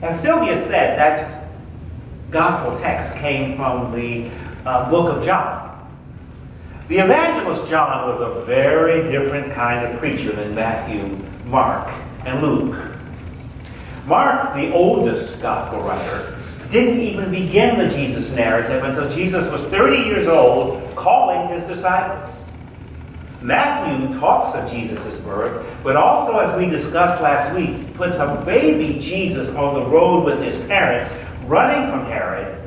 As Sylvia said, that gospel text came from the book of John. The evangelist John was a very different kind of preacher than Matthew, Mark, and Luke. Mark, the oldest gospel writer, didn't even begin the Jesus narrative until Jesus was 30 years old, calling his disciples. Matthew talks of Jesus' birth, but also, as we discussed last week, puts a baby Jesus on the road with his parents, running from Herod,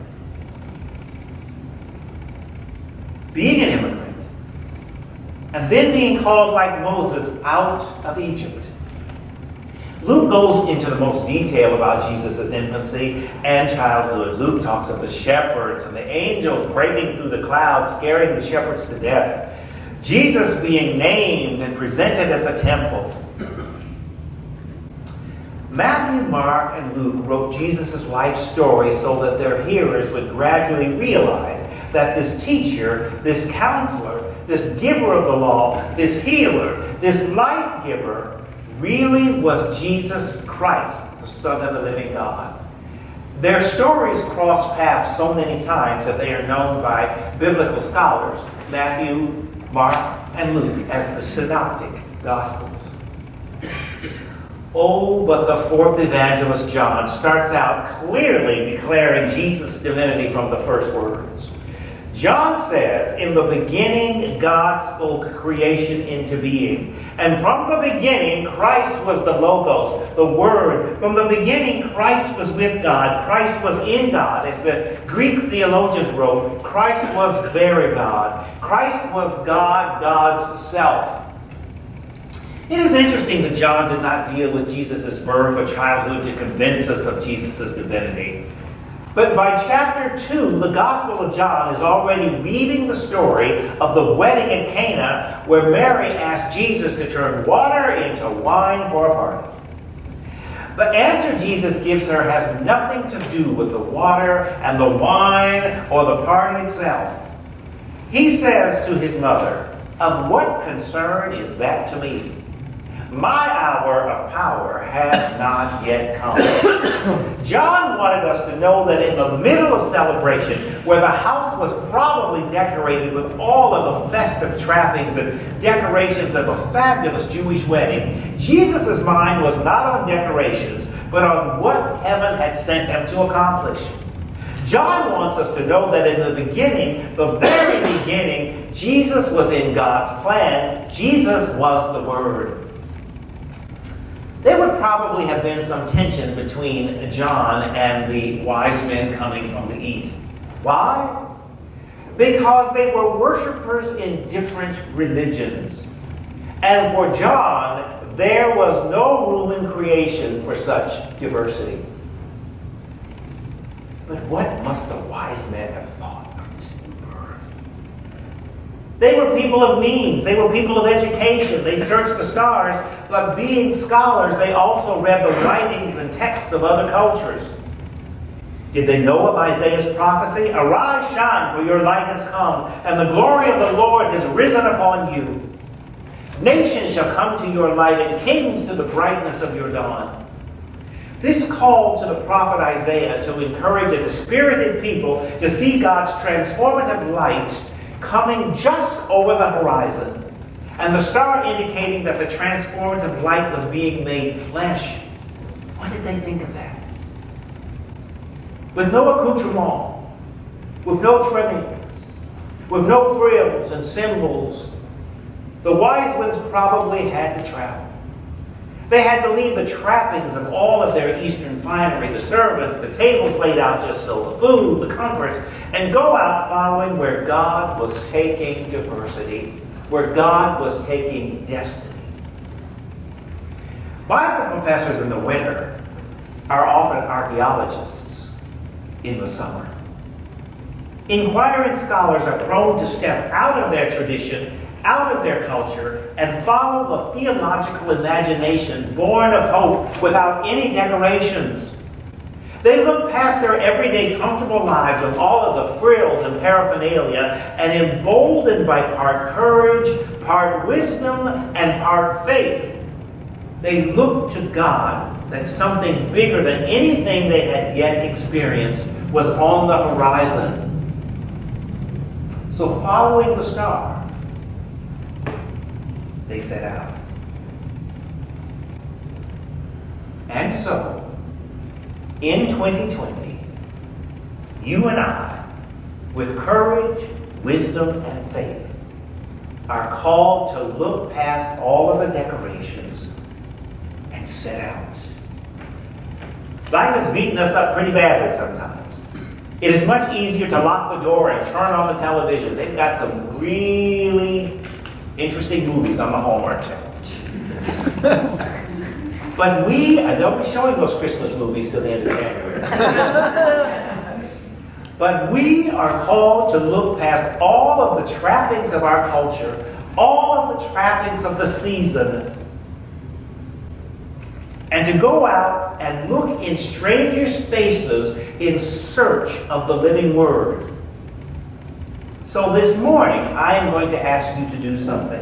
being an immigrant, and then being called like Moses out of Egypt. Luke goes into the most detail about Jesus' infancy and childhood. Luke talks of the shepherds and the angels breaking through the clouds, scaring the shepherds to death. Jesus being named and presented at the temple. Matthew, Mark, and Luke wrote Jesus' life story so that their hearers would gradually realize that this teacher, this counselor, this giver of the law, this healer, this life giver, really was Jesus Christ, the Son of the living God. Their stories cross paths so many times that they are known by biblical scholars, Matthew, Mark, and Luke, as the Synoptic Gospels. Oh, but the fourth evangelist, John, starts out clearly declaring Jesus' divinity from the first words. John says, "In the beginning, God spoke creation into being. And from the beginning, Christ was the Logos, the Word. From the beginning, Christ was with God. Christ was in God." As the Greek theologians wrote, Christ was very God. Christ was God, God's self. It is interesting that John did not deal with Jesus' birth or childhood to convince us of Jesus' divinity. But by chapter 2, the Gospel of John is already weaving the story of the wedding in Cana, where Mary asked Jesus to turn water into wine for a party. The answer Jesus gives her has nothing to do with the water and the wine or the party itself. He says to his mother, "Of what concern is that to me? My hour of power has not yet come." John wanted us to know that in the middle of celebration, where the house was probably decorated with all of the festive trappings and decorations of a fabulous Jewish wedding, Jesus' mind was not on decorations, but on what heaven had sent him to accomplish. John wants us to know that in the beginning, the very beginning, Jesus was in God's plan. Jesus was the Word. There would probably have been some tension between John and the wise men coming from the east. Why? Because they were worshipers in different religions. And for John, there was no room in creation for such diversity. But what must the wise men have thought of this new birth? They were people of means. They were people of education. They searched the stars. But being scholars, they also read the writings and texts of other cultures. Did they know of Isaiah's prophecy? "Arise, shine, for your light has come, and the glory of the Lord has risen upon you. Nations shall come to your light, and kings to the brightness of your dawn." This call to the prophet Isaiah to encourage a dispirited people to see God's transformative light coming just over the horizon, and the star indicating that the transformative light was being made flesh. What did they think of that? With no accoutrement, with no trimmings, with no frills and symbols, the wise ones probably had to travel. They had to leave the trappings of all of their Eastern finery, the servants, the tables laid out just so, the food, the comforts, and go out following where God was taking diversity, where God was taking destiny. Bible professors in the winter are often archaeologists in the summer. Inquiring scholars are prone to step out of their tradition, out of their culture, and follow the theological imagination born of hope without any decorations. They look past their everyday comfortable lives with all of the frills and paraphernalia, and emboldened by part courage, part wisdom, and part faith, they look to God, that something bigger than anything they had yet experienced was on the horizon. So following the star, they set out. And so, in 2020, you and I, with courage, wisdom, and faith, are called to look past all of the decorations and set out. Life has beaten us up pretty badly sometimes. It is much easier to lock the door and turn on the television. They've got some really interesting movies on the Hallmark Channel. But they'll be showing those Christmas movies till the end of January. But we are called to look past all of the trappings of our culture, all of the trappings of the season, and to go out and look in strangers' faces in search of the living Word. So this morning, I am going to ask you to do something.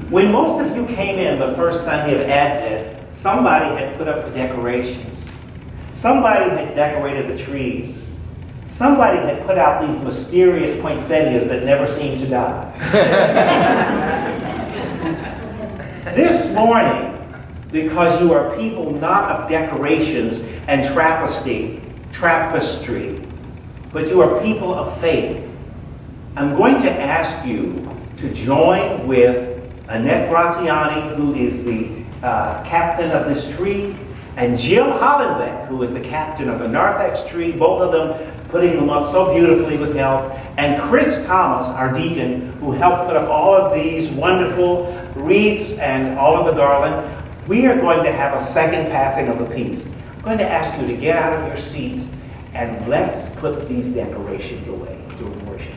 When most of you came in the first Sunday of Advent, somebody had put up the decorations. Somebody had decorated the trees. Somebody had put out these mysterious poinsettias that never seem to die. This morning, because you are people not of decorations and tapestry, but you are people of faith, I'm going to ask you to join with Annette Graziani, who is the captain of this tree, and Jill Hollenbeck, who is the captain of the narthex tree, both of them putting them up so beautifully with help, and Chris Thomas, our deacon, who helped put up all of these wonderful wreaths and all of the garland. We are going to have a second passing of the peace. I'm going to ask you to get out of your seats and let's put these decorations away during worship.